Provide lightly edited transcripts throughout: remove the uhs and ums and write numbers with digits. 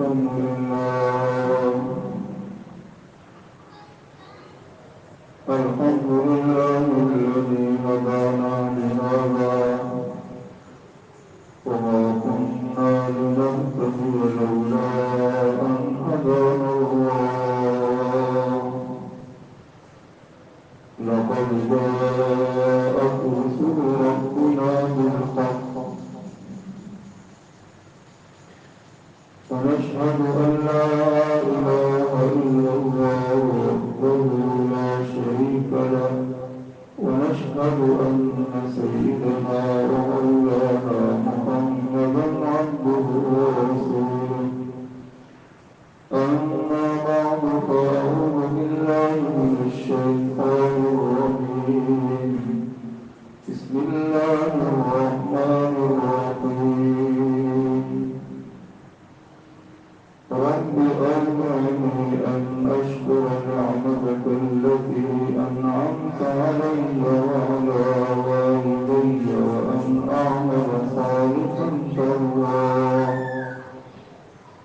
الحمد لله الذي هدانا لهذا وما كنا لنهتدي لولا أن هدانا الله لقد جاءت رسل ربنا بالحق ونشهد أن لا إله إلا الله وحده لا شريك له ونشهد أن سيدنا ومولانا محمدا عبده ورسوله أما بعد فأعوذ بالله من الشيطان الرجيم بسم الله الرحمن الرحيم رب أوزعني أن أشكر نعمتك التي أنعمت علي وعلى والدي وأن أعمل صالحا ترضاه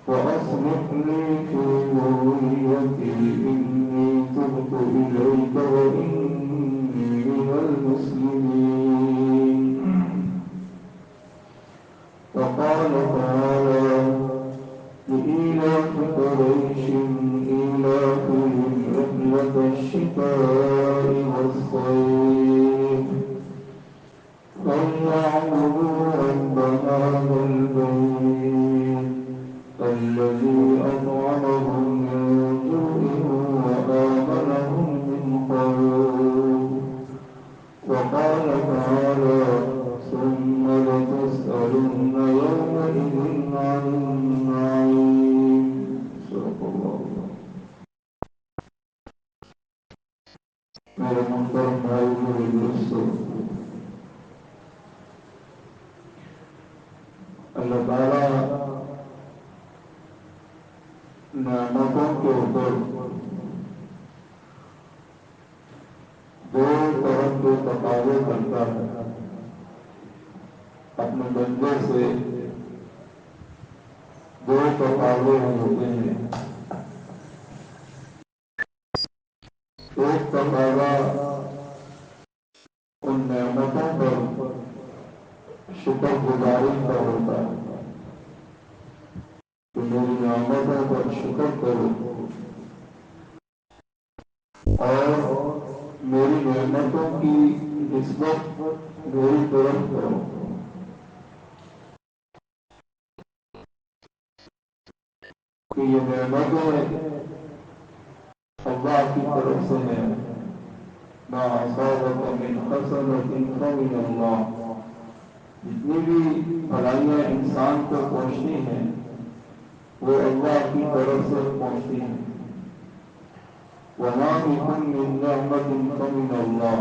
وأصلح لي في ذريتي إني تبت إليك وإني من المسلمين وقال تعالى لإيلاف قريش إيلافهم رحلة الشتاء والصيف فليعبدوا رب هذا البيت الذي أطعمهم من جوع وآمنهم من خوف وقال تعالى ثم لتسألن يومئذ عن النعيم صدق الله. میرے محترم بھائیو میرے دوستو، اللہ تعالیٰ نعمتوں کے اوپر دو طرح کے تقاضے کرتا ہے اپنے بندے سے. دو تقاضے ہوتے ہیں. ایک تقاضا ان نعمتوں پر شکر گزاری کا ہوتا ہے کہ میری نعمتوں پر شکر کرو اور میری نعمتوں کی نسبت میری طرف کرو. کہ یہ نعمتیں اللہ کی طرف سے ہیں. ما اصابک من حسنۃ فمن اللہ. جتنی بھی بھلائیاں انسان کو پہنچتی ہیں وہ اللہ کی طرف سے پہنچتی ہیں. وما بکم من نعمۃ فمن اللہ.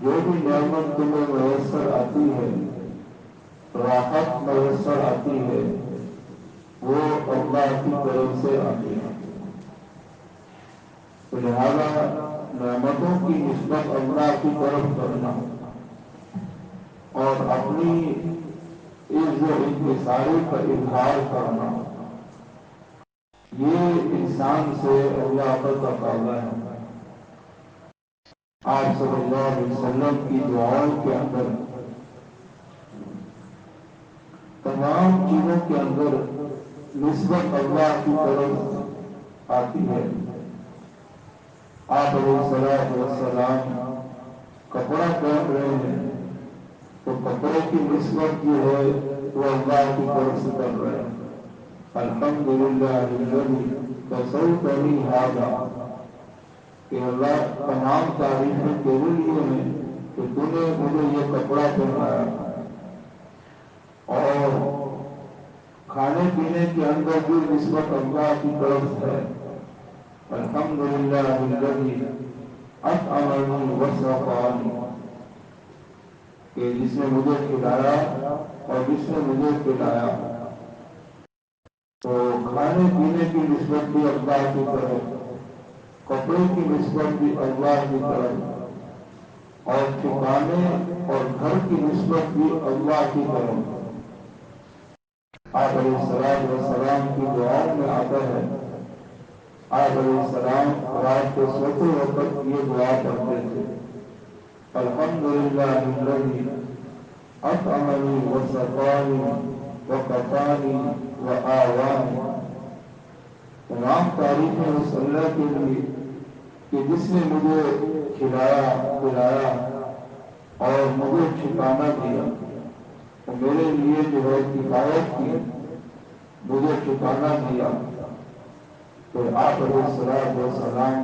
جو بھی نعمت تمہیں میسر آتی ہے، راحت میسر آتی ہے، وہ اللہ کی طرف سے آتی ہے. لہذا نعمتوں کی نسبت اللہ کی طرف کرنا اور اپنی عز و انکساری کا اظہار کرنا، یہ انسان سے اللہ کا تقاضا ہے. آپ صلی اللہ علیہ وسلم کی دعاؤں کے اندر تمام چیزوں کے اندر نسبت اللہ کی طرف آتی ہے. آپ علیہ السلام کپڑا پہن رہے ہیں تو کپڑے کی نسبت جو ہے وہ اللہ کی طرف سے کر رہے ہیں. الحمدللہ الذی کسوتنی ھذا. کہ اللہ تمام تعریفیں تیرے لیے ہیں کہ تو نے مجھے یہ کپڑا پہنایا. اور کھانے پینے کے اندر بھی نسبت اللہ کی طرف ہے. الحمدللہ الذی اطعمنی وسقانی. کہ جس نے مجھے کھلایا اور جس نے مجھے پلایا. تو کھانے پینے کی نسبت بھی اللہ کی طرف، کپڑے کی نسبت بھی اللہ کی طرف، اور ٹھکانے اور گھر کی نسبت بھی اللہ کی طرف. آپ علیہ السلام کی دعاؤں میں آتا ہے، آپ علیہ السلام رات کو سوتے وقت یہ دعا پڑھتے تھے، الحمدللہ الذی اطعمنی وسقانی وکفانی وآوانی۔ تمام تعریفیں اس اللہ کے لیے کہ جس نے مجھے کھلایا پلایا اور مجھے ٹھکانہ دیا، تو میرے لیے جو ہے کفایت کی، مجھے ٹھکانہ دیا۔ تو آپ علیہ السلام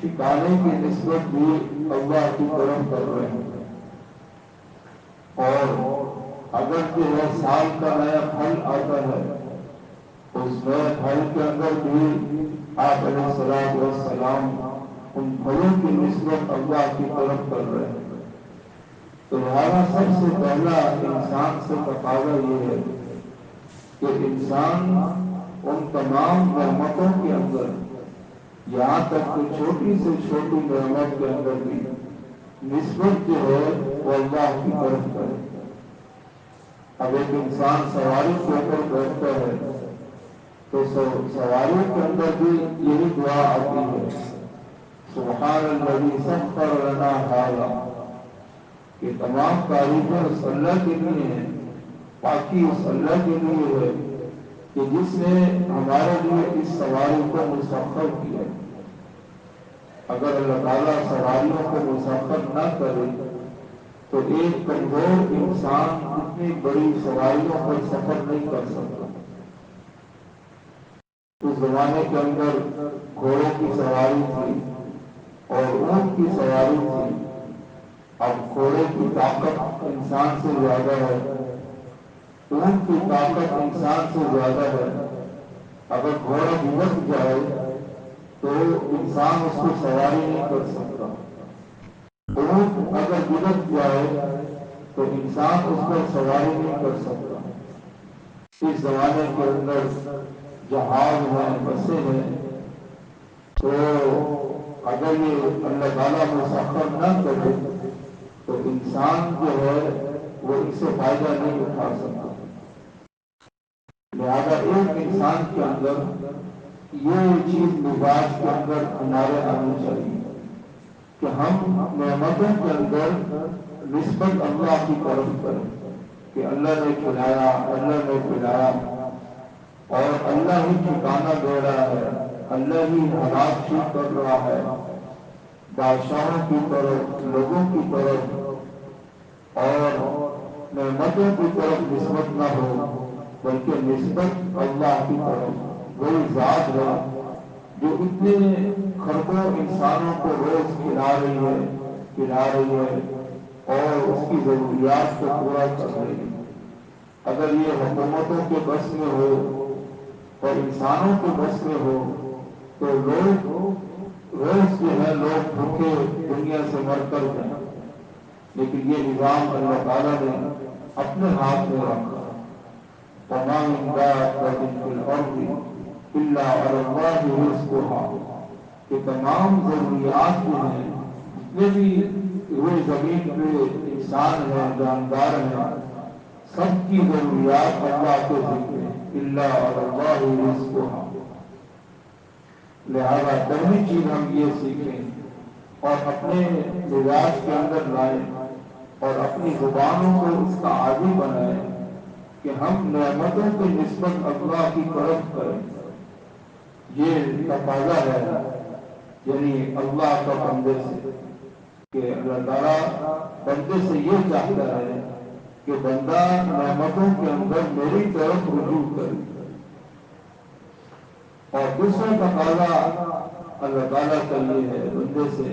ٹھکانے کی نسبت بھی اللہ کی طرف کر رہے ہیں، اور اگر جو ہے سال کا نیا پھل آتا ہے، اس نئے پھل کے اندر بھی آپ علیہ السلام ان پھلوں کی نسبت اللہ کی طرف کر رہے ہیں۔ تو لہٰذا سب سے پہلا انسان سے تقاضا یہ ہے کہ انسان ان تمام نعمتوں کے اندر، یہاں تک کہ چھوٹی سے چھوٹی نعمت کے اندر بھی نسبت جو ہے وہ اللہ کی طرف کرے۔ اب ایک انسان سواری کے اوپر بیٹھتا ہے تو سواری کے اندر بھی یہی دعا آتی ہے، سبحان الذی سخر لنا ھذا، کہ تمام تعریفیں اس اللہ کے لیے ہیں، پاکی اس اللہ کے لیے ہے کہ جس نے ہمارے لیے اس سواری کو مسخر کیا۔ اگر اللہ تعالیٰ سواریوں کو مسخر نہ کرے تو ایک کمزور انسان اتنی بڑی سواریوں پر سفر نہیں کر سکتا۔ اس زمانے کے اندر گھوڑوں کی سواری تھی اور اونٹ کی سواری تھی۔ اب گھوڑے کی طاقت انسان سے زیادہ ہے، اونٹ کی طاقت انسان سے زیادہ ہے۔ اگر گھوڑا بھٹک جائے تو انسان اس کو سواری نہیں کر سکتا، اونٹ اگر بھٹک جائے تو انسان اس پر سواری نہیں کر سکتا۔ اس زمانے کے اندر جہاز ہیں، بسیں ہیں، تو اگر یہ اللہ تعالیٰ مسخر نہ کرے تو انسان جو ہے وہ اس سے فائدہ نہیں اٹھا سکتا۔ لہذا ایک انسان کے اندر یہ چیز مزاج کے اندر ہمارے آنی چاہیے کہ ہم نعمتوں کے اندر نسبت اللہ کی طرف کریں کہ اللہ نے کھلایا، اللہ نے پلایا، اور اللہ ہی ٹھکانہ دے رہا ہے، اللہ ہی حالات ٹھیک کر رہا ہے۔ بادشاہوں کی طرف، لوگوں کی طرف اور نعمتوں کی طرف نسبت نہ ہو، بلکہ نسبت اللہ کی طرف۔ وہی ذات ہے جو اتنے کھربوں انسانوں کو روز کھلا رہی ہے اور اس کی ضروریات کو پورا کر رہی ہے۔ اگر یہ حکومتوں کے بس میں ہو اور انسانوں کے بس میں ہو تو لوگ روز جو ہے لوگ بھوکے دنیا سے مر کر جائیں، لیکن یہ نظام اللہ تعالیٰ نے اپنے ہاتھ میں رکھا۔ وَمَا مِن دَابَّةٍ فِي الْأَرْضِ إِلَّا عَلَى اللَّهِ رِزْقُهَا، کہ تمام ضروریات جو ہیں، جتنے بھی روئے زمین پہ انسان ہیں، جاندار ہیں، سب کی ضروریات اللہ کے ذمہ ہیں، إِلَّا عَلَى اللَّهِ رِزْقُهَا۔ لہذا پہلی چیز ہم یہ سیکھیں اور اپنے مزاج کے اندر لائیں اور اپنی زبانوں کو اس کا عادی بنائیں کہ ہم نعمتوں کی نسبت اللہ کی طرف کریں۔ یہ تقاضا ہے یعنی اللہ کا بندے سے کہ اللہ تعالیٰ بندے سے یہ چاہتا ہے کہ بندہ نعمتوں کے اندر میری طرف رجوع کرے۔ اور دوسرا تقاضا اللہ تعالیٰ کا یہ ہے بندے سے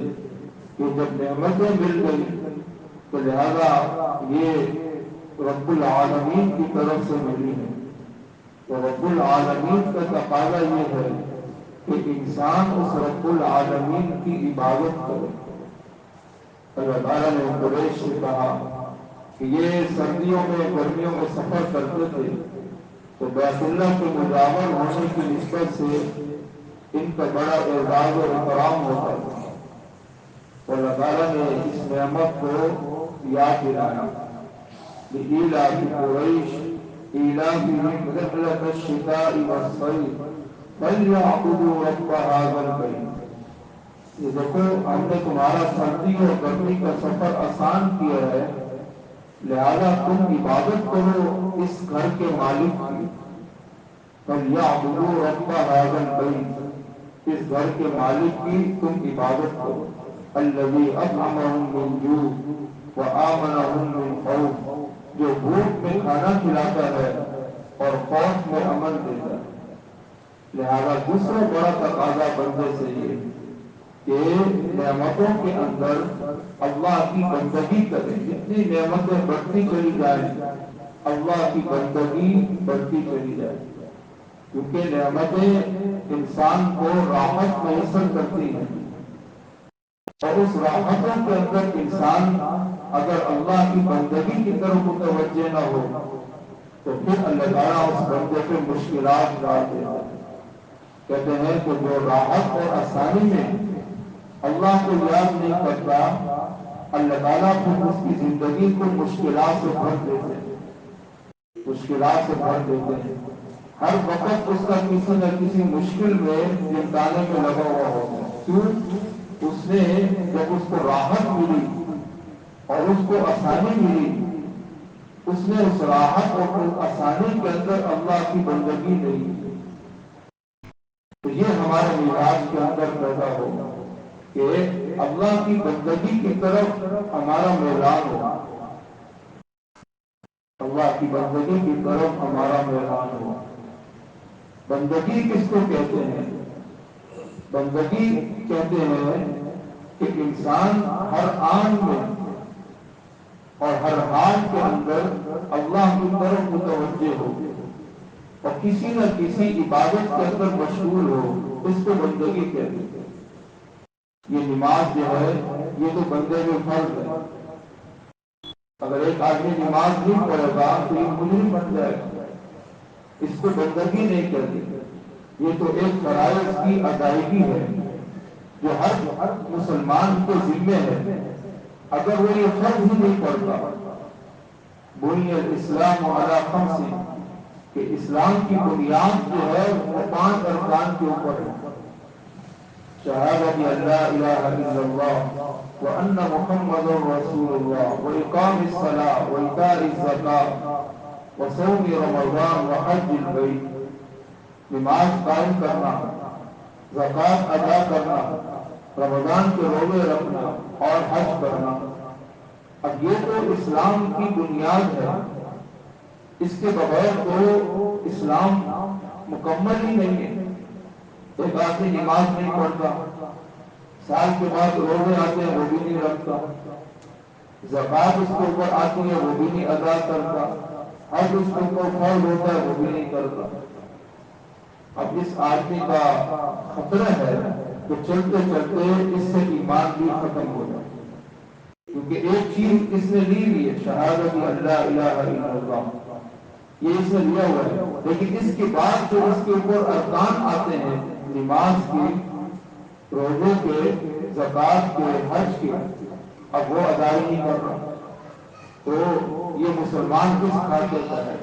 کہ جب نعمتیں مل گئی تو لہذا یہ رب العالمین کی طرف سے ملی ہے، تو رب العالمین کا تقاضا یہ ہے کہ انسان اس رب العالمین کی عبادت کرے۔ اللہ تعالیٰ نے قریش سے کہا کہ یہ سردیوں میں گرمیوں میں سفر کرتے تھے تو بیت اللہ کے مجاور ہونے کی نسبت سے ان کا بڑا اعزاز و اکرام ہوتا تھا، تو اللہ تعالیٰ نے اس نعمت کو یاد دلایا۔ لِإِيلَافِ قُرَيْشٍ إيلافهم رحلة الشتاء والصيف فليعبدوا رب هذا البيت۔ یہ دیکھو ہم نے تمہارا سردی اور گرمی کا سفر آسان کیا ہے، لہذا تم عبادت کرو اس گھر کے مالک کی۔ فَلْيَعْبُدُوا رَبَّ هَٰذَا الْبَيْتِ، اس گھر کے مالک کی تم عبادت کرو۔ الَّذِي أَطْعَمَهُم مِّن جُوعٍ وَآمَنَهُم مِّن خَوْفٍ، جو بھوک میں کھانا کھلاتا ہے اور خوف میں امن دیتا ہے۔ لہذا دوسرا بڑا تقاضا بندے سے یہ کہ نعمتوں کے اندر اللہ کی بندگی کرے۔ جتنی نعمتیں بڑھتی چلی جائیں اللہ کی بندگی بڑھتی چلی جائے، کیونکہ نعمتیں انسان کو راحت میسر کرتی ہیں، اور اس راحتوں کے اندر انسان اگر اللہ کی بندگی کی طرف متوجہ نہ ہو تو پھر اللہ تعالیٰ اس بندے پہ مشکلات ڈال دیتا ہے۔ کہتے ہیں کہ جو راحت اور آسانی میں اللہ کو یاد نہیں کرتا، اللہ تعالیٰ پھر اس کی زندگی کو مشکلات سے بھر دیتے ہیں، مشکلات سے بھر دیتے ہیں۔ ہر وقت اس کا کسی نہ کسی مشکل میں نمٹانے میں لگا ہوا ہوتا ہے۔ کیوں؟ اس نے جب اس کو راحت ملی اور اس کو آسانی ملی، اس نے اس راحت اور اس آسانی کے اندر اللہ کی بندگی نہیں کی۔ تو یہ ہمارے مزاج کے اندر پیدا ہوگا کہ اللہ کی بندگی کی طرف ہمارا میلان ہو، اللہ کی بندگی کی طرف ہمارا میلان ہو۔ بندگی کس کو کہتے ہیں؟ بندگی کہتے ہیں کہ انسان ہر آن میں اور ہر حال کے اندر اللہ کی طرف متوجہ ہو اور کسی نہ کسی عبادت کے اندر مشغول ہو، اس کو بندگی کہتے ہیں۔ یہ نماز جو ہے یہ تو بندے میں فرض ہے۔ اگر ایک آدمی نماز نہیں پڑھے گا تو یہ مجرم بن جائے گا، اس کو بندگی نہیں کہتے۔ یہ تو ایک فرائض کی ادائیگی ہے جو ہر مسلمان کو ذمہ ہے۔ اگر وہ یہ فرض ہی نہیں پڑھتا، بنی الاسلام علی خمس، کہ اسلام کی بنیاد جو ہے وہ 5 ارکان کے اوپر ہے، شہادت اللہ الہ الا اللہ وان محمد رسول اللہ واقام الصلاۃ وایتاء الزکاۃ وصوم رمضان وحج البیت، نماز قائم کرنا، زکوٰۃ ادا کرنا، رمضان کے روزے رکھنا اور حج کرنا۔ اب یہ تو اسلام کی بنیاد ہے، اس کے بغیر تو اسلام مکمل ہی نہیں ہے۔ ایک آدمی نماز نہیں پڑھتا، سال کے بعد روزے آتے ہیں وہ بھی نہیں رکھتا، زکوٰۃ اس کے اوپر آتی ہے وہ بھی نہیں ادا کرتا، حج اس کے اوپر فرض ہوتا ہے وہ بھی نہیں کرتا۔ اب اس آدمی کا خطرہ ہے کہ چلتے چلتے اس سے ایمان بھی ختم ہو جائے، کیونکہ ایک چیز اس نے لی ہوئی ہے، شہادت اللہ الہ الا اللہ، یہ اس نے لیا ہوا ہے، لیکن اس کے بعد جو اس کے اوپر ارکان آتے ہیں نماز کے، روزے کے، زکوٰۃ کے، حج کے، اب وہ ادا نہیں کر رہا، تو یہ مسلمان کس کھاتے کا ہے؟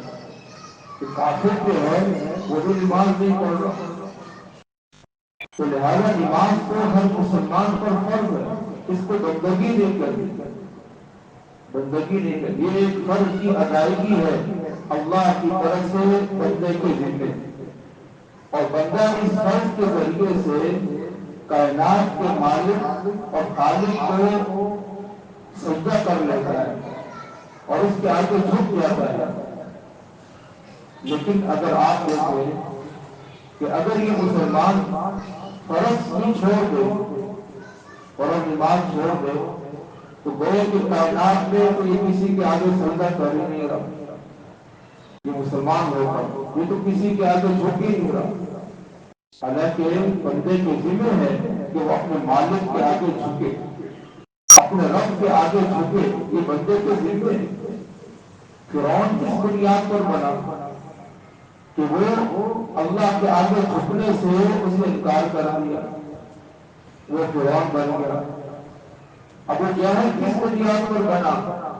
کہ کافر جو ہے وہ بھی نماز نہیں پڑھ رہا۔ تو لہذا نماز تو ہر مسلمان پر فرض ہے، اس کو بندگی نہیں کرنی، بندگی نہیں کرنی، یہ ایک فرض کی ادائیگی ہے اللہ کی طرف سے بندے کے ذمے، اور بندہ اس فرض کے ذریعے سے کائنات کے مالک اور خالق کو سجدہ کر لیتا ہے اور اس کے آگے جھک جاتا ہے۔ لیکن اگر آپ دیکھیں کہ اگر یہ مسلمان فرض نہیں چھوڑ دے، فرض نماز چھوڑ دے، تو گویا کہ کائنات میں تو یہ کسی کے آگے سجدہ کر ہی نہیں رہا، یہ مسلمان ہوگا یہ تو کسی کے آگے جھک ہی نہیں رہا۔ حالانکہ بندے کے ذمہ ہے کہ وہ اپنے مالک کے آگے جھکے، اپنے رب کے آگے جھکے، یہ بندے کے ذمہ ہے۔ فرعون کس بنیاد پر بنا کہ وہ اللہ کے آگے جھکنے سے اس نے انکار کر دیا، وہ فرعون بن گیا۔ ابو جہل کس بنیاد پر بنا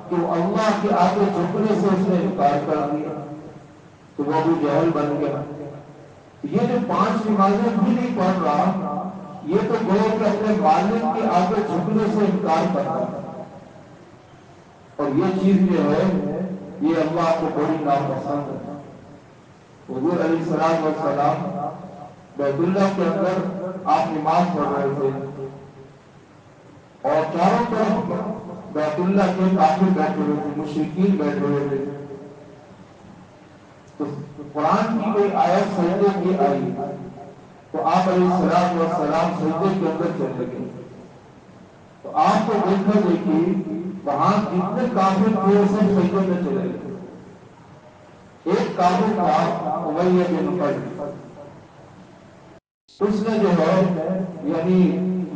کہ وہ اللہ کے آگے جھکنے سے اس نے انکار کر دیا۔ تو وہ ابو جہل بن گیا. یہ جو 5 نمازیں بھی نہیں پڑھ رہا، یہ تو گویا کہ اپنے مالک کے آگے جھکنے سے انکار کر رہا ہے. اور یہ چیز جو ہے یہ اللہ کو بڑی ناپسند ہے. حضور علیہ السلام والسلام بیت اللہ کے اندر آپ نماز پڑھ رہے تھے اور چاروں طرف بیت اللہ کے کافر بیٹھے ہوئے تھے، مشرکین بیٹھے ہوئے تھے. تو قرآن کی کوئی آیت سجدے کی آئی تو آپ علیہ السلام والسلام سجدے کے اندر چلے گئے. تو آپ کو دیکھا دیکھی وہاں جتنے کافر تھے سب سجدے میں چلے گئے. ایک کافر تھا امیہ بن خلف، اس نے جو ہے یعنی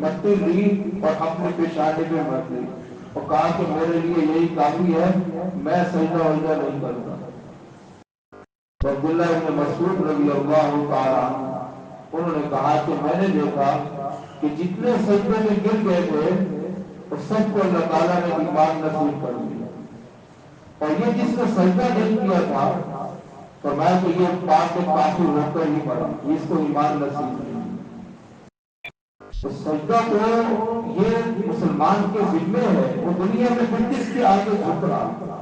مٹی لی اور اپنے پیشانے پہ مت لی اور کہا کہ میرے لیے یہی کافی ہے، میں سجدہ وجدہ نہیں کروں گا. تو عبداللہ بن مسعود رضی اللہ تعالیٰ عنہ انہوں نے کہا کہ میں نے دیکھا کہ جتنے سجدے میں گر گئے تھے اس سب کو اللہ تعالیٰ نے ایمان نصیب کر دیا، اور یہ جس نے سجدہ نہیں کیا تھا تو میں کہ یہ پاک کافی ہو کر ہی پڑا، اس کو ایمان نصیب نہیں. تو سجدہ تو یہ مسلمان کے ذمے ہے. وہ دنیا میں پھر کس کے آگے جھک رہا،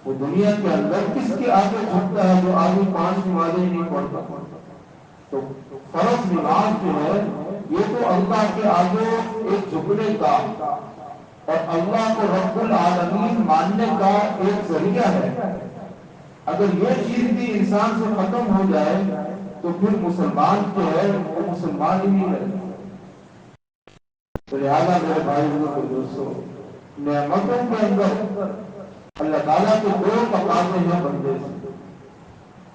وہ دنیا کے اندر کس کے آگے جھکتا ہے جو آگے 5 نمازیں نہیں پڑھتا. تو فرض نماز جو ہے یہ تو اللہ کے آگے ایک جھکنے کا اور اللہ کو رب العالمین ماننے کا ایک ذریعہ ہے. اگر یہ چیز بھی انسان سے ختم ہو جائے تو پھر مسلمان جو ہے وہ مسلمان ہی نہیں رہے. تو لہٰذا میرے بھائی کو دوستو، نعمتوں کے اندر اللہ تعالیٰ کے 2 تقاضے ہیں بندے سے.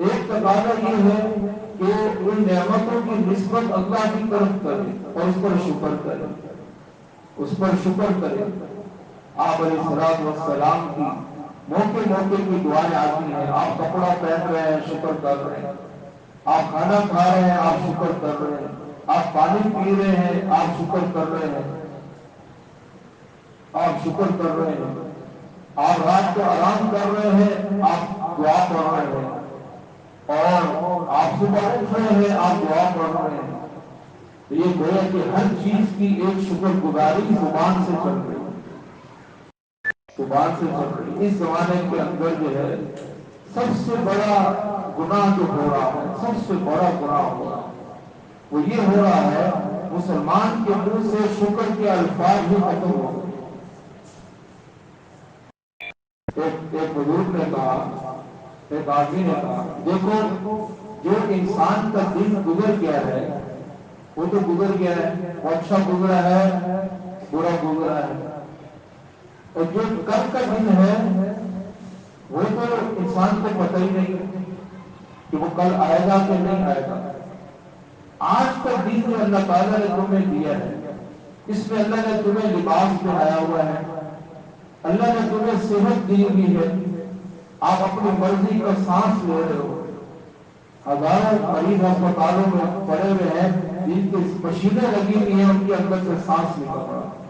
ایک تقاضا یہ ہے کہ ان نعمتوں کی نسبت اللہ کی طرف کرے اور اس پر شکر کرے، اس پر شکر کرے. آپ علیہ السلام کی موقع کی دعائیں آتی ہیں. آپ کپڑا پہن رہے ہیں، شکر کر رہے ہیں. آپ کھانا کھا رہے ہیں، آپ شکر کر رہے ہیں. آپ پانی پی رہے ہیں، آپ شکر کر رہے ہیں، آپ شکر کر رہے ہیں. آپ رات کو آرام کر رہے ہیں، آپ دعا پڑھ رہے ہیں، اور آپ صبح اٹھ رہے ہیں، آپ دعا پڑھ رہے ہیں. تو یہ گویا کہ ہر چیز کی ایک شکر گزاری زبان سے چل رہی ہے، زبان سے چل رہی ہے. اس زمانے کے اندر جو ہے سب سے بڑا گناہ جو ہو رہا ہے، سب سے بڑا گناہ ہو رہا ہے، وہ یہ ہو رہا ہے مسلمان کے منہ سے شکر کے الفاظ بھی ختم ہو گئے. ایک بزرگ نے کہا، ایک آدمی نے کہا، دیکھو جو انسان کا دن گزر گیا ہے وہ تو گزر گیا ہے، وہ اچھا گزرا ہے، برا گزرا ہے. اور جو کل کا دن ہے وہ تو انسان کو پتہ ہی نہیں کہ وہ کل آئے گا کہ نہیں آئے گا. آج کا دن جو اللہ تعالیٰ نے تمہیں دیا ہے، اس میں اللہ نے تمہیں لباس پہنایا ہوا ہے، اللہ نے تمہیں صحت دی ہوئی ہے، آپ اپنی مرضی کا سانس لے رہے ہو. ہزاروں مریض ہسپتالوں میں پڑے ہوئے ہیں جن کی مشینیں لگی ہوئی ہیں، ان کے اندر سے سانس نکل رہا ہے.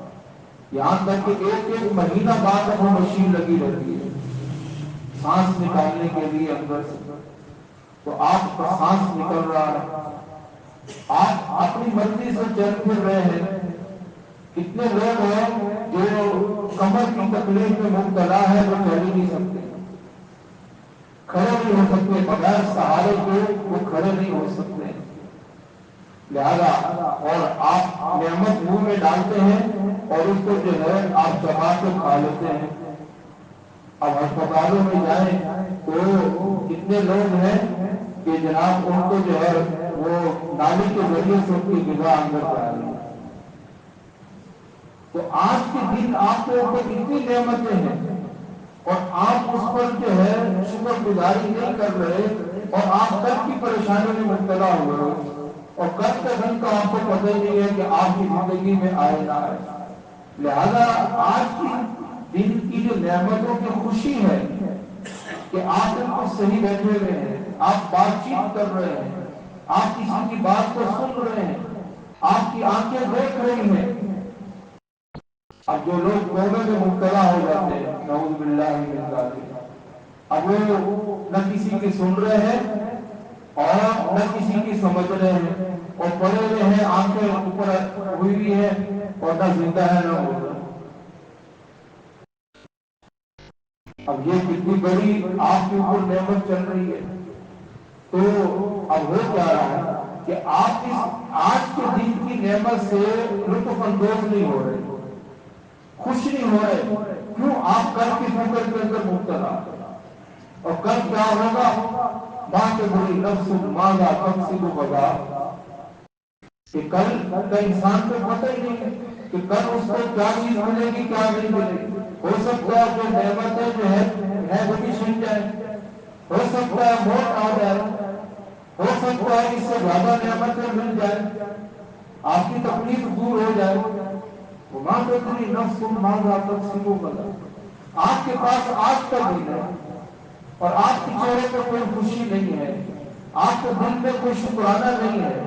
یہاں تک کہ ایک مہینہ بعد وہ مشین لگی رہتی ہے سانس نکالنے کے لیے اندر سے. تو آپ کا سانس نکل رہا ہے، آپ اپنی مرضی سے چل پھر رہے ہیں. کتنے لوگ ہیں جو کمر کی تکلیف میں مبتلا ہے، وہ چل ہی نہیں سکتے، کھڑے نہیں ہو سکتے، بغیر سہارے کے وہ کھڑے نہیں ہو سکتے. لہذا اور آپ نعمت منہ میں ڈالتے ہیں اور اس کو جو ہے آپ چبا کے کھا لیتے ہیں. اب ہسپتالوں میں جائیں تو کتنے لوگ ہیں کہ جناب ان کو جو ہے وہ نالی کے ذریعے سے ان کی غذا اندر جا رہی ہے. تو آج کے دن آپ کے اوپر اتنی نعمتیں ہیں اور آپ اس پر جو ہے شکر گزاری نہیں کر رہے اور آپ کل کی پریشانی میں مبتلا ہوئے ہو اور کل کا دن کا آپ کو پتہ ہی نہیں ہے کہ آپ کی زندگی میں آئے نہ آئے. لہذا آج کی دن کی جو نعمتوں کی خوشی ہے کہ آپ بالکل صحیح بیٹھے ہوئے ہیں، آپ بات چیت کر رہے ہیں، آپ کسی کی بات کو سن رہے ہیں، آپ کی آنکھیں دیکھ رہی ہیں. اب جو لوگ کومے میں مبتلا ہو جاتے ہیں، نعوذ باللہ من ذالک، اب وہ نہ کسی کی سن رہے ہیں اور نہ کسی کی سمجھ رہے ہیں، اور پڑے ہوئے ہیں، آنکھیں اوپر ہوئی ہوئی ہے اور نہ زندہ ہے نہ مردہ۔ اب یہ کتنی بڑی آپ کے اوپر نعمت چل رہی ہے، تو اب ہو کیا رہا ہے کہ آپ اس آج کے دن کی نعمت سے لطف اندوز نہیں ہو رہے، خوش نہیں ہو رہے۔ کیوں؟ آپ کل کی فکر کے اندر مبتلا، اور کل کیا ہوگا؟ ماں کے بڑی نفس ماذا تکسب غدا، کہ کل کا انسان کو پتہ ہی نہیں ہے کہ کل اس کو کیا چیز ملے گی کیا نہیں ملے گی۔ ہو سکتا ہے جو نعمتیں جو ہے وہ بھی چھن جائے، ہو سکتا ہے موت آ جائے، ہو سکتا ہے اس سے زیادہ نعمتیں مل جائیں، آپ کی تکلیف دور ہو جائے۔ وما تدری نفس ماذا تکسب غدا، آپ کے پاس آج کا دن ہے اور آپ کے چہرے پہ کوئی خوشی نہیں ہے، آپ کے دل میں کوئی شکرانہ نہیں ہے،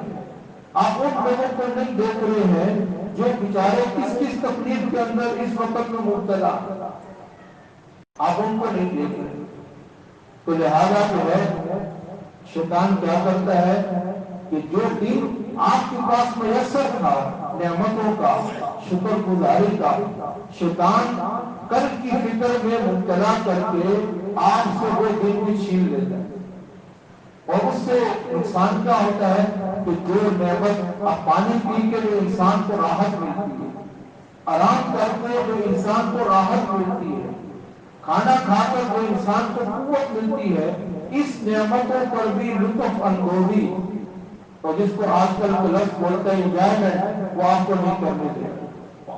آپ ان لوگوں کو نہیں دیکھ رہے ہیں جو بیچارے کس کس تکلیف کے اندر اس وقت میں مبتلا، آپ ان کو نہیں دیکھ رہے۔ تو لہذا جو ہے شیطان کیا کرتا ہے کہ جو دن آپ کے پاس میسر تھا نعمتوں کا، شکر گزاری کا، شیطان کل کی فکر میں مبتلا کر کے آپ سے وہ دن بھی چھین لیتا ہے۔ اور اس سے نقصان کیا ہوتا ہے کہ جو نعمت اب پانی پی کے جو انسان کو راحت ملتی ہے، آرام کر کے جو انسان کو راحت ملتی ہے، کھانا کھا کر جو انسان کو قوت ملتی ہے، اس نعمتوں پر بھی لطف اندوزی، اور جس کو آج کل لفظ بولتے ہیں انجوائمنٹ، وہ آپ کو نہیں کرنے دے۔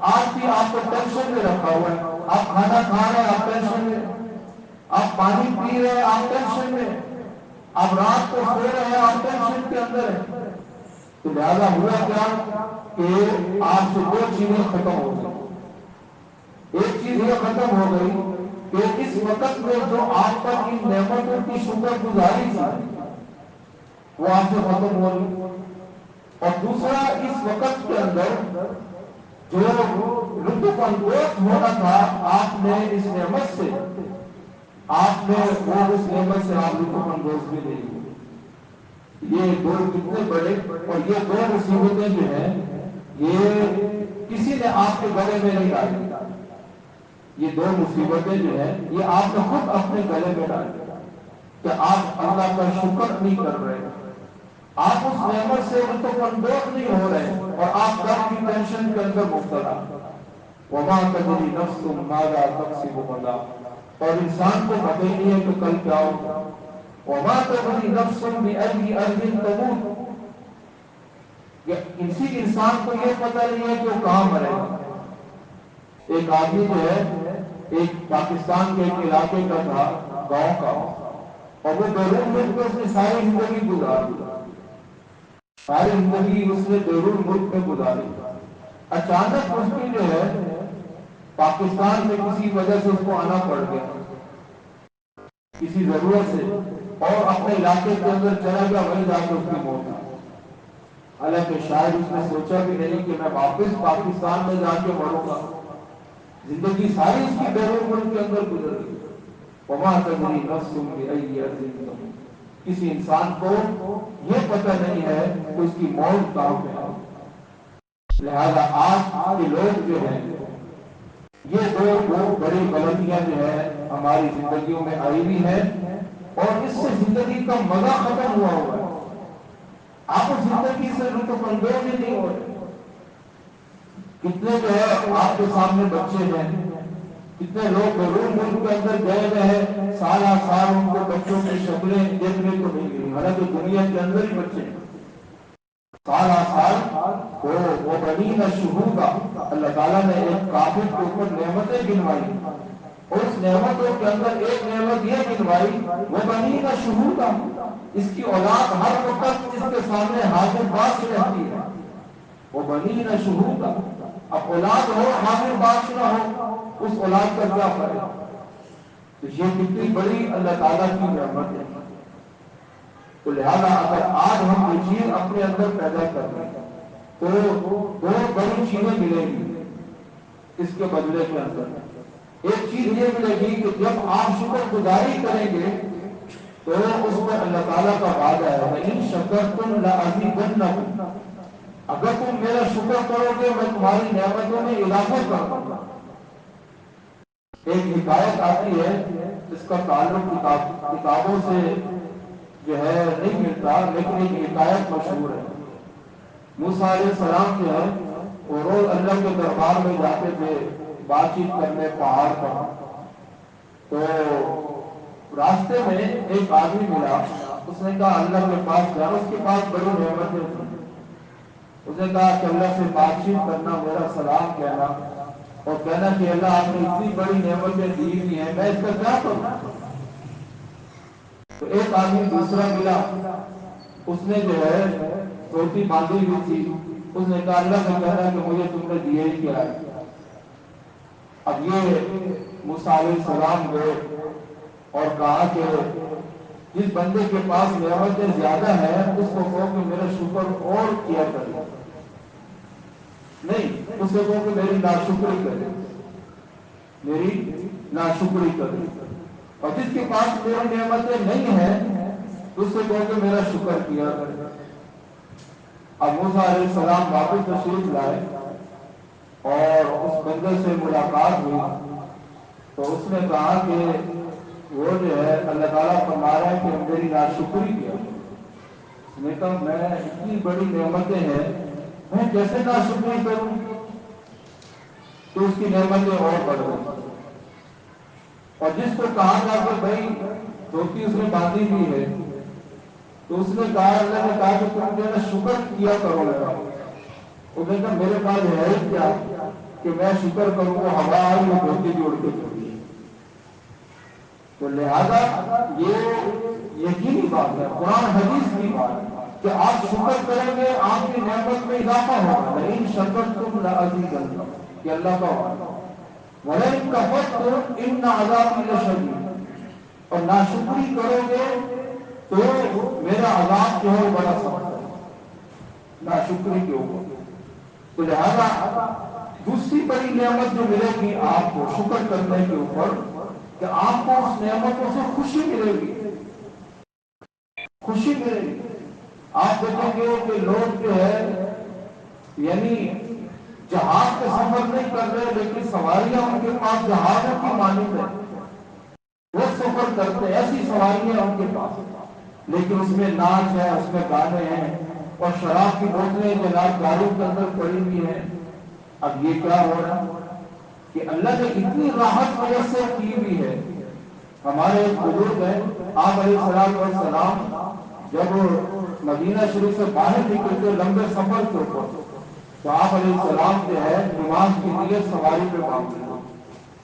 آج بھی آپ کو ٹینشن میں رکھا ہوا ہے، آپ کھانا کھا رہے ہیں آپ ٹینشن میں، آپ پانی پی رہے ہیں آپ ٹینشن میں، آپ رات کو سو رہے ہیں آپ ٹینشن کے اندر ہیں۔ تو لہذا ہوا کیا کہ آپ سے دو چیزیں ختم ہو گئی۔ ایک چیز یہ ختم ہو گئی کہ اس وقت میں جو آپ پر ان نعمتوں کی شکر گزاری تھی وہ آپ سے ختم ہو گئی، اور دوسرا اس وقت کے اندر جو لطف اندوز ہونا تھا آپ نے اس نعمت سے، آپ نے وہ اس نعمت سے آپ لطف اندوز بھی نہیں ہوئے۔ یہ دو کتنے بڑے، اور یہ دو مصیبتیں جو ہیں یہ کسی نے آپ کے گلے میں نہیں ڈالی، یہ دو مصیبتیں جو ہیں یہ آپ نے خود اپنے گلے میں ڈالی کہ آپ اللہ کا شکر نہیں کر رہے، آپ اس نعمت سے لطف اندوز نہیں ہو رہے، اور آپ کل کی ٹینشن کے اندر مبتلا۔ وما تدری نفس ماذا تکسب غدا، اور انسان کو پتہ ہی نہیں ہے کہ کل کیا ہوگا۔ وما تدری نفس بأي أرض تموت، کسی انسان کو یہ پتہ نہیں ہے کہ وہ کہاں مرے گا۔ ایک آدمی جو ہے ایک پاکستان کے ایک علاقے کا تھا، گاؤں کا، اور وہ بیرون ملک میں اس نے ساری زندگی گزاری، ساری زندگی اس نے بیرون ملک میں گزاری۔ اچانک اس کی جو ہے پاکستان میں کسی وجہ سے اس کو آنا پڑ گیا، کسی ضرورت سے، اور اپنے علاقے کے اندر چلا گیا، وہیں جا کے اس کی موت ہوئی۔ حالانکہ شاید اس نے سوچا بھی نہیں کہ میں واپس پاکستان میں جا کے مروں گا، زندگی ساری اس کی بیرون ملک کے اندر گزر گئی۔ وما تدری نفس بأي أرض تموت، کسی انسان کو یہ پتہ نہیں ہے کہ اس کی موت کہاں پہ ہے۔ لہذا آج کے لوگ جو ہیں یہ دو بڑی غلطیاں جو ہے ہماری زندگیوں میں آئی ہوئی ہیں، اور اس سے زندگی کا مزہ ختم ہوا ہوا ہے، آپ اس زندگی سے لطف اندوز ہی نہیں ہو رہے۔ کتنے جو ہے آپ کے سامنے بچے ہیں، کتنے لوگ بیرون ملک کے اندر گئے ہوئے ہیں، سالہ سال ان کو بچوں کی شکلیں دیکھنے کو نہیں ملی، حالانکہ دنیا کے اندر ہی بچے ہیں، سالہ سال وہ بنین شہودا، اللہ تعالیٰ نے ایک کافر کے اوپر نعمتیں گنوائی، اور اس نعمتوں کے اندر ایک نعمت یہ گنوائی وہ بنین شہودا، اس کی اولاد ہر وقت اس کے سامنے حاضر باش رہتی ہے۔ وہ بنین شہودا، اب اولاد ہو حاضر باش نہ ہو، اس اولاد کا کیا فرق؟ تو یہ کتنی بڑی اللہ تعالیٰ کی نعمت ہے۔ تو لہذا اگر آج ہم یہ چیز اپنے اندر پیدا کر لیں تو دو بڑی چیزیں ملیں گی اس کے بدلے کے اندر۔ ایک چیز یہ ملے گی کہ جب آپ شکر گزاری کریں گے تو اس میں اللہ تعالیٰ کا وعدہ ہے وَإِن شَكَرْتُمْ لَأَزِيدَنَّكُمْ، اگر تم میرا شکر کرو گے میں تمہاری نعمتوں میں اضافہ کروں گا۔ ایک حکایت آتی ہے جس کا تعلق کتابوں سے جو ہے نہیں ملتا، لیکن ایک حکایت مشہور ہے۔ موسیٰ علیہ السلام جو ہے وہ روز اللہ کے دربار میں جاتے تھے بات چیت کرنے پہاڑ پر، تو راستے میں ایک آدمی ملا، اس نے کہا اللہ کے پاس جانا، اس کے پاس بڑی نعمتیں تھیں، اس نے کہا کہ اللہ سے بات چیت کرنا، میرا سلام کہنا اور کہنا کہ اللہ آپ نے اتنی بڑی نعمتیں دی ہوئی ہیں، میں اس کا کیا کروں؟ تو ایک آدمی دوسرا ملا، اس نے جو ہے دھوتی باندھی ہوئی تھی، اس نے کہا اللہ کا کہنا کہ مجھے تم نے دیے ہی کیا ہے۔ اب یہ موسیٰ علیہ السلام گئے اور کہا کہ جس بندے کے پاس نعمتیں زیادہ ہیں اس کو کہو کہ میرا شکر اور کیا کرے، نہیں اس کو کہو کہ میری ناشکری کرے، میری ناشکری کرے، اور جس کے پاس میری نعمتیں نہیں ہیں اس سے کہو کہ میرا شکر کیا کرے۔ اب موسیٰ علیہ السلام واپس تشریف لائے اور اس بندے سے ملاقات ہوئی تو اس نے کہا کہ وہ جو ہے اللہ تعالیٰ فرما رہا ہے کہ میری ناشکری کیا۔ اس نے کہا میں اتنی بڑی نعمتیں ہیں میں کیسے ناشکری کروں؟ تو اس کی نعمتیں اور بڑھ گئی، اور جس کو کہا تھا کہ بھائی دھوتی اس نے باندھی ہوئی ہے تو اس نے کہا اللہ نے کہا کہ تم جو ہے شکر کیا کرو میرا، اس نے کہا میرے پاس ہے ہی کیا کہ میں شکر کروں، وہ ہوا آئی وہ دھوتی جوڑ کے چھوڑی۔ تو لہذا یہ یقینی بات ہے، قرآن حدیث کی بات ہے کہ آپ شکر کریں گے آپ کی نعمت میں اضافہ ہوگا، لئن شکرتم لأزیدنکم، کہ اللہ کا وعدہ، وَلَئِن کَفَرْتُمْ إِنَّ عَذَابِی لَشَدِیدٌ، اور ناشکری کرو گے تو میرا عذاب جو ہے بڑا سخت ہے ناشکری کے اوپر۔ تو لہذا دوسری بڑی نعمت جو ملے گی آپ کو شکر کرنے کے اوپر کہ آپ کو اس نعمتوں سے خوشی ملے گی، خوشی ملے گی۔ آپ دیکھیں گے کہ لوگ جو ہے یعنی جہاز کے سفر نہیں کر رہے لیکن سواریاں ان کے پاس جہازوں کی مانند ہے، وہ سفر کرتے ایسی سواریاں ان کے پاس، لیکن اس میں ناچ ہے، اس میں گانے ہیں اور شراب کی بوتلیں جناب گاڑیوں کے اندر پڑی ہوئی ہیں۔ اب یہ کیا ہو رہا کہ اللہ نے اتنی راحت میسر کی ہوئی ہے۔ ہمارے ایک بزرگ ہیں آپ علیہ السلام جب مدینہ شریف سے باہر نکلتے لمبے سفر کے اوپر تو آپ علیہ السلام جو ہے نماز کی نیت سواری پہ باندھتے ہیں۔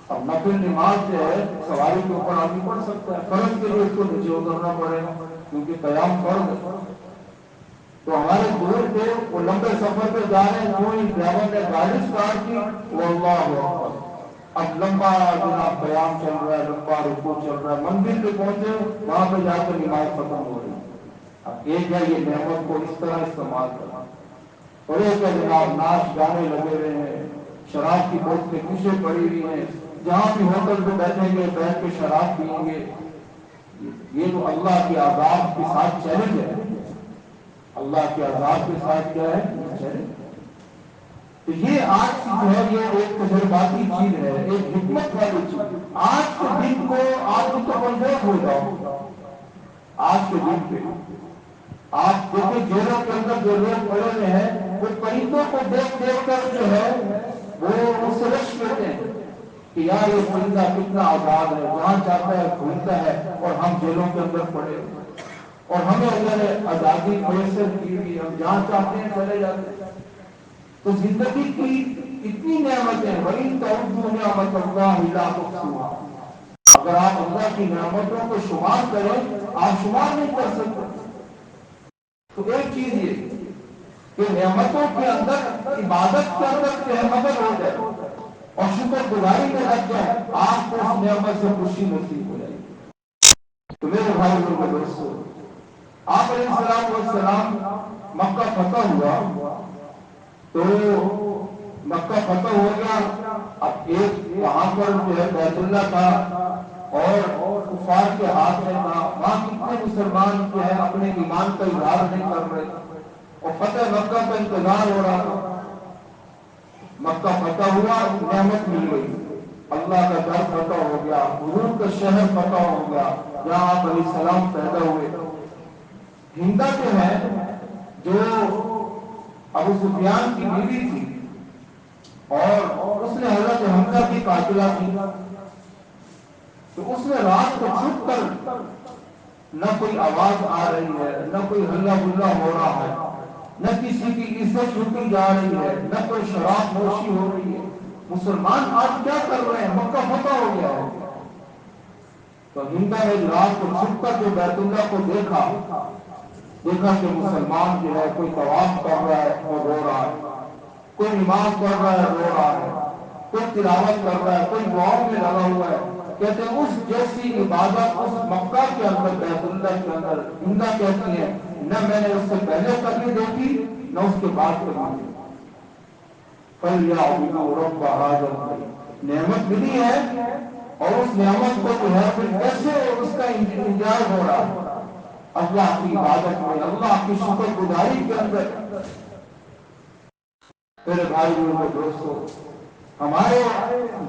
اب نفل نماز جو ہے سواری کے اوپر آدمی پڑھ سکتا ہے، فرض کے لیے اس کو نیچے اترنا پڑے گا کیونکہ قیام فرض ہے۔ تو ہمارے بزرگ تھے وہ لمبے سفر پہ جا رہے ہیں، کوئی ڈرائیور نے گاڑی اسٹارٹ کی، وہ اللہ اکبر، اب لمبا جناب قیام چل رہا ہے، لمبا رکوع چل رہا ہے، مندر پہ پہنچے وہاں پہ جا کر نماز ختم ہو رہی ہے۔ اب ایک ہے یہ نعمت کو اس طرح استعمال کرنا، اور ایک ہے جناب ناچ گانے لگے ہوئے ہیں، شراب کی بوتلیں پیچھے پڑی ہوئی ہیں، جہاں بھی ہوٹل پہ بیٹھیں گے بیٹھ کے شراب پئیں گے۔ یہ تو اللہ کے عذاب کے ساتھ چیلنج ہے، اللہ کے عذاب کے ساتھ کیا ہے چیلنج۔ تو یہ آج کی جو ہے یہ ایک تجرباتی چیز ہے، ایک حکمت والی چیز۔ آج کے دن کو آپ کو کمزور ہو جاؤ، آج کے دن پہ آپ دیکھیں جیلوں کے اندر جو لوگ پڑے ہوئے ہیں وہ پرندوں کو دیکھ دیکھ کر جو ہے وہ اس سے رش کرتے ہیں کہ یار یہ پرندہ کتنا آزاد ہے، جہاں چاہتا ہے گھومتا ہے، اور ہم جیلوں کے اندر پڑے ہوئے، اور ہمیں اللہ نے آزادی میسر کی ہوئی، ہم جہاں چاہتے ہیں چلے جاتے ہیں۔ تو زندگی کی اتنی نعمتیں، وَإِن تَعُدُّوا نِعْمَتَ اللَّهِ لَا تُحْصُوهَا، اگر آپ اللہ کی نعمتوں کو شمار کریں آپ شمار نہیں کر سکتے۔ تو ایک چیز یہ کہ نعمتوں کے اندر عبادت کے اندر جو ہے مدد ہو جائے اور شکر گزاری میں لگ جائے، آپ کو اس نعمت سے خوشی نصیب ہو جائے۔ تو میرے بھائی اور دوستو، آپ علیہ السلام مکہ فتح ہوا تو مکہ فتح ہو گیا، اب ایک وہاں پر جو ہے بیت اللہ تھا اور کفار کے ہاتھ میں تھا، وہاں کتنے مسلمان جو ہے اپنے ایمان کا اظہار نہیں کر رہے، اور فتح مکہ کا انتظار ہو رہا تھا۔ مکہ فتح ہوا، نعمت مل گئی، اللہ کا گھر فتح ہو گیا، حضور کا شہر فتح ہو گیا جہاں آپ علیہ السلام پیدا ہوئے۔ ہندا جو ہے، جو ابو سفیان کی بیوی تھی اور اس نے حضرت حمزہ کی قاتلہ تھی، تو اس نے رات کو چھپ کر، نہ کوئی آواز آ رہی ہے، نہ کوئی ہلا گلا ہو رہا ہے، نہ کسی کی عزت لوٹی جا رہی ہے، نہ کوئی شراب نوشی ہو رہی ہے، مسلمان آج کیا کر رہے ہیں؟ مکہ فتح ہو گیا ہے۔ تو ہندا نے رات کو چھپ کر جو بیت اللہ کو دیکھا کہ مسلمان جو ہے کوئی طواف کر رہا ہے اور رو رہا ہے، کوئی نماز پڑھ رہا ہے رو رہا ہے، کوئی تلاوت کر رہا ہے، کوئی دعاؤں میں لگا ہوا ہے، کہتے ہیں اس جیسی عبادت اس مکہ کے اندر، بیت اللہ کے اندر، ہندا کہتی ہے نہ میں نے اس سے پہلے کبھی دیکھی نہ اس کے بعد کبھی دیکھی۔ فَلْيَعْبُدُوا رَبَّ هَٰذَا الْبَيْتِ، نعمت ملی ہے اور اس نعمت کو جو ہے پھر کیسے اس کا انتظار ہو رہا ہے، اللہ کی عبادت میں، اللہ کی شکر گزاری کے اندر۔ میرے بھائی اور دوستو، ہمارے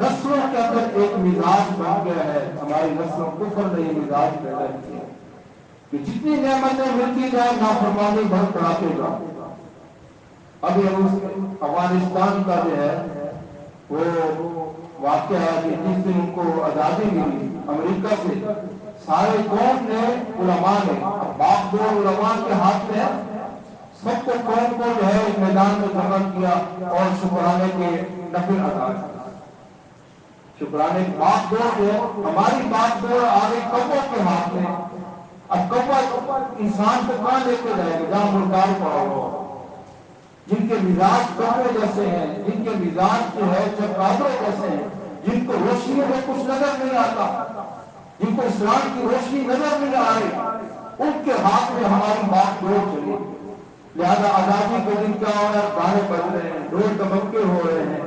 نسلوں کے اندر ایک مزاج بن گیا ہے، ہماری نسلوں کفر نے یہ مزاج پیدا کیا کہ جتنی نعمتیں ملتی جائے نافرمانی بھر پڑاتے جاؤ۔ ابھی افغانستان کا جو ہے وہ واقعہ ہے کہ جس دن ان کو آزادی ملی امریکہ سے، سارے قوم نے، علماء نے، باپ دو علماء کے ہاتھ میں سب کو قوم کو جو ہے ایک میدان میں جمع کیا اور شکرانے کے نفل ادا کیا۔ شکرانے کی باپ دو جو ہے، ہماری باپ دو آگے کبوں کے ہاتھ میں۔ اب کبا انسان کو کہاں لے کے جائے گا؟ جہاں مردار پڑا ہو، جن کے مزاج کبے جیسے ہیں، جن کے مزاج جو ہے چمگادڑوں جیسے ہیں، جن کو روشنی میں کچھ نظر نہیں آتا، جن کو اسلام کی روشنی نظر نہیں آ رہی، ان کے ہاتھ میں ہماری بات دور چلی۔ لہذا آزادی کے دن کیا ہو رہا ہے؟ گانے بج رہے ہیں، ڈھول ڈمکے ہو رہے ہیں،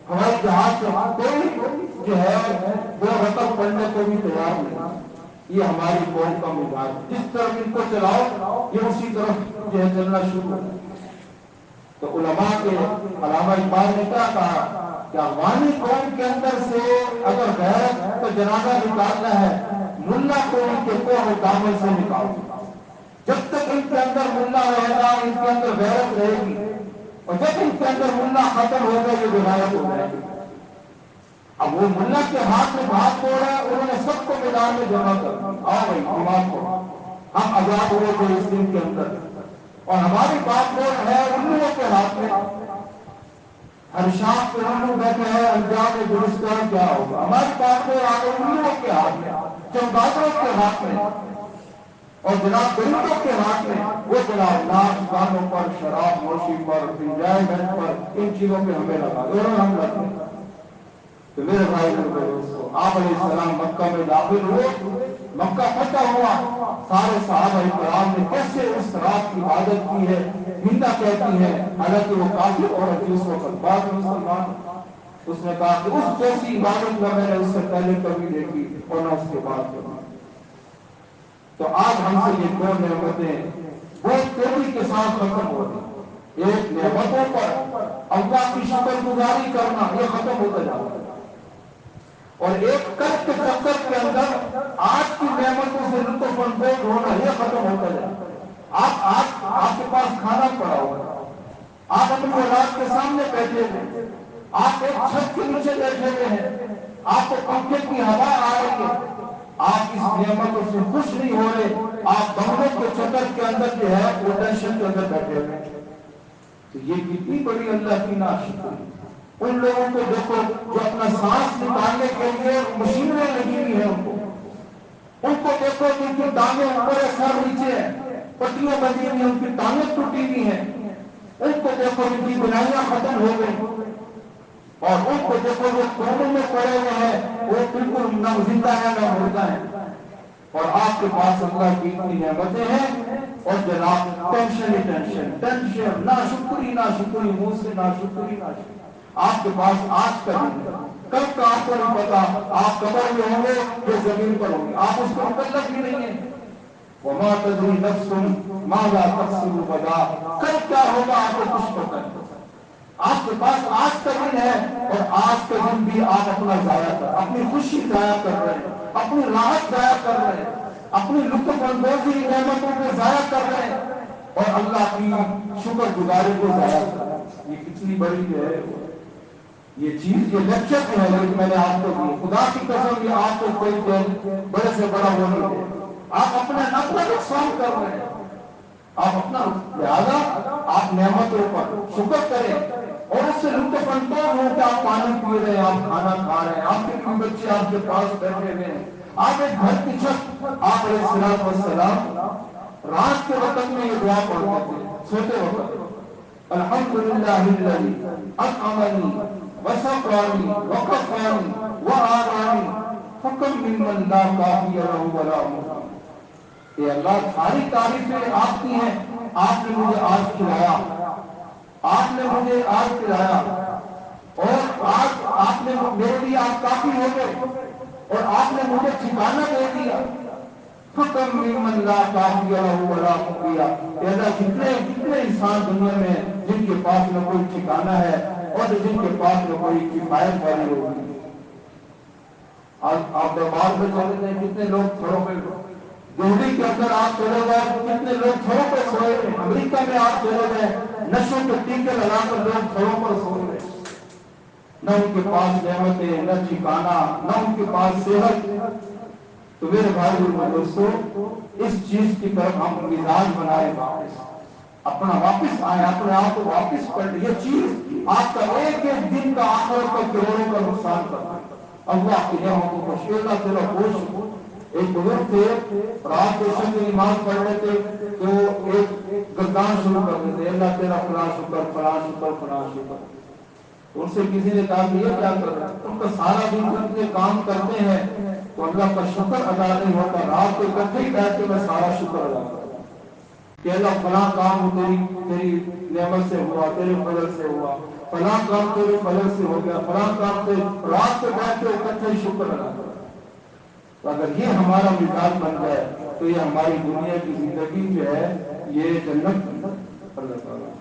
ہمارے جہاز سے کوئی جو ہے وہ رقم پڑھنے کو بھی تیار نہیں۔ یہ ہماری قوم کا مزاج، جس طرف ان کو چلاؤ یہ اسی طرف جو ہے چلنا شروع ہو۔ تو علماء کے علامہ اقبال نے کیا کہا کہ افغانی قوم کے اندر سے اگر غیرت کا جنازہ نکالنا ہے، ملا کو ان کے کوہ دامن سے نکالو۔ جب تک ان کے اندر ملا رہے گا ان کے اندر غیرت رہے گی، اور جب ان کے اندر ملا ختم ہوگا یہ غیرت ہو جائے گی۔ اب وہ ملا کے ہاتھ میں بات ہو رہا ہے، انہوں نے سب کو میدان میں جمع کر دیا، آؤ بھائی دماغ کو، ہم آزاد ہوئے تھے اس دن کے اندر، اور ہماری بات وہ ہے الوؤں کے ہاتھ میں۔ ہر شام پہ الو بیٹھے ہیں، انجام درستان کیا ہوگا؟ ہماری بات وہ آگے الوؤں کے ہاتھ میں، چمگادڑوں کے ہاتھ میں، اور جناب درندوں کے ہاتھ میں۔ وہ جناب ناچ گانوں پر، شراب نوشی پر، انجوائمنٹ پر، ان چیزوں پہ ہمیں لگا دو اور ہم لگتے ہیں۔ تو میرے بھائی اور دوستو، آپ علیہ السلام مکہ میں داخل ہوئے، مکہ فتح ہوا، سارے صحابہ کرام نے کیسے اس رات کی عبادت کی ہے ہندا کہتی ہے، حالانکہ وہ کافر عورت جس وقت بعد میں مسلمان، اس نے کہا کہ اس جیسی عبادت نہ میں نے اس سے پہلے کبھی دیکھی اور نہ اس کے بعد کبھی۔ تو آج ہم سے یہ دو نعمتیں بہت تیزی کے ساتھ ختم ہو رہی، ایک نعمتوں پر اللہ کی شکر گزاری کرنا یہ ختم ہوتا جا رہا ہے، اور ایک قرض کے چکر کے اندر آج کی نعمتوں سے لطف اندوز ہونا یہ ختم ہوتا جائے۔ آپ کے پاس کھانا پڑا ہوا، آپ اپنی اولاد کے سامنے بیٹھے ہوئے، آپ ایک چھت کے نیچے بیٹھے ہوئے ہیں، آپ کو پنکھے کی ہوا آ رہی ہے، آپ اس نعمتوں سے خوش نہیں ہو رہے، آپ بنگلوں کے چکر کے اندر جو ہے وہ ٹینشن کے اندر بیٹھے ہوئے ہیں۔ تو یہ کتنی بڑی اللہ کی ناشکری۔ ان لوگوں کو دیکھو جو اپنا سانس نکالنے کے لیے مشینیں لگی ہوئی ہیں، ان کو دیکھو جن کی ٹانگیں اوپر ہے سر نیچے ہے، پٹیاں بندھی ہوئی ہیں، ان کی ٹانگیں ٹوٹی ہوئی ہیں، ان کو دیکھو ان کی بنائیاں ختم ہو گئی، اور ان کو دیکھو وہ کونوں میں پڑے ہوئے ہیں، وہ بالکل نہ زندہ ہے نہ مردہ ہے، اور آپ کے پاس اللہ کی اتنی نعمتیں ہیں، اور جناب ٹینشن ہی ٹینشن، ٹینشن، ناشکری ناشکری، منہ سے ناشکری ناشکری۔ آپ کے پاس آج کا دن ہے، کل کا آپ کو نہیں پتا، آپ قبر میں ہوں گے یا زمین پر ہوں گے، آپ اس کو مکلف بھی نہیں ہیں۔ وما تدری نفس ماذا تکسب غدا، کل کیا ہوگا آپ کو کچھ پتہ نہیں۔ آپ کے پاس آج کا دن ہے اور آج کا دن بھی آپ اپنا ضائع کر، اپنی خوشی ضائع کر رہے ہیں، اپنی راحت ضائع کر رہے ہیں، اپنی لطف اندوزی نعمتوں کو ضائع کر رہے ہیں اور اللہ کی شکر گزاری کو ضائع کر رہے ہیں۔ یہ کتنی بڑی جو ہے یہ چیز، یہ لیکچر جو ہے جو میں نے آپ کو دی، خدا کی قسم یہ آپ کو کوئی بڑے سے بڑا وہ نہیں ہے، آپ اپنا نقصان کر رہے ہیں، آپ اپنا، لہذا آپ نعمتوں پر شکر کریں اور اس سے لطف اندوز ہو کہ آپ پانی پی رہے ہیں، آپ کھانا کھا رہے ہیں، آپ کے بچے آپ کے پاس بیٹھے ہوئے ہیں، آپ ایک گھر کی چھت، آپ علیہ الصلوۃ والسلام رات کے وقت میں یہ دعا پڑھتے تھے سوتے وقت، الحمدللہ الذی اطعمنی وسقانی وکفانی وآوانی فکم ممن لا کافی لہ ولا مؤوی۔ کہ اللہ ساری تعریفیں آپ کی ہیں، آپ نے مجھے آج کھلایا، آپ نے مجھے آج کھلایا اور آج آپ نے میرے لیے آپ کافی ہو گئے اور آپ نے مجھے ٹھکانہ دے دیا۔ فکم ممن لا کافی لہ ولا مؤوی، اللہ کتنے انسان دنیا میں جن کے پاس نہ کوئی ٹھکانہ ہے اور جن کے پاس نہ کوئی کفایت والی ہوگی۔ آج آپ دربار میں چلے گئے، کتنے لوگ گھروں پہ، دہلی کے اندر آپ چلے گئے کتنے لوگ گھروں پہ سوئے ہیں، امریکہ میں آپ چلے گئے نشوں کے ٹیکے لگا کر لوگ گھروں پر سوئے ہیں، نہ ان کے پاس نعمتیں، نہ ٹھکانہ، نہ ان کے پاس صحت۔ تو میرے بھائی اور دوستو، اس چیز کی طرف ہم مزاج بنائیں، واپس اپنا واپس آئیں، اپنے آپ کو واپس پڑھ لیں۔ یہ چیز آپ کا ایک ایک دن کا آخرت کا کروڑوں کا نقصان کرتا ہے۔ اللہ کی نعمتوں کو شکر، اللہ تیرا بہت شکر۔ ایک بزرگ تھے، رات کو عشاء کی نماز پڑھ لیتے تو ایک گردان شروع کر دیتے، اللہ تیرا فلاں شکر فلاں شکر فلاں شکر۔ ان سے کسی نے کہا کہ یہ کیا کر رہے ہیں؟ ان کا سارا دن اتنے کام کرتے ہیں تو اللہ کا شکر ادا نہیں ہوتا، رات کو اکٹھے ہی بیٹھ کے میں سارا شکر ادا کرتا ہوں کہ اللہ فلاں کام تیری نعمت سے ہوا، تیرے فضل سے ہوا، فلاں کام تیرے فضل سے ہو گیا، فلاں کام سے رات کو بیٹھ کے اکٹھے ہی شکر ادا کرتا ہوں۔ تو اگر یہ ہمارا مزاج بن جائے تو یہ ہماری دنیا کی زندگی جو ہے یہ جنت بن جائے۔ اللہ تعالیٰ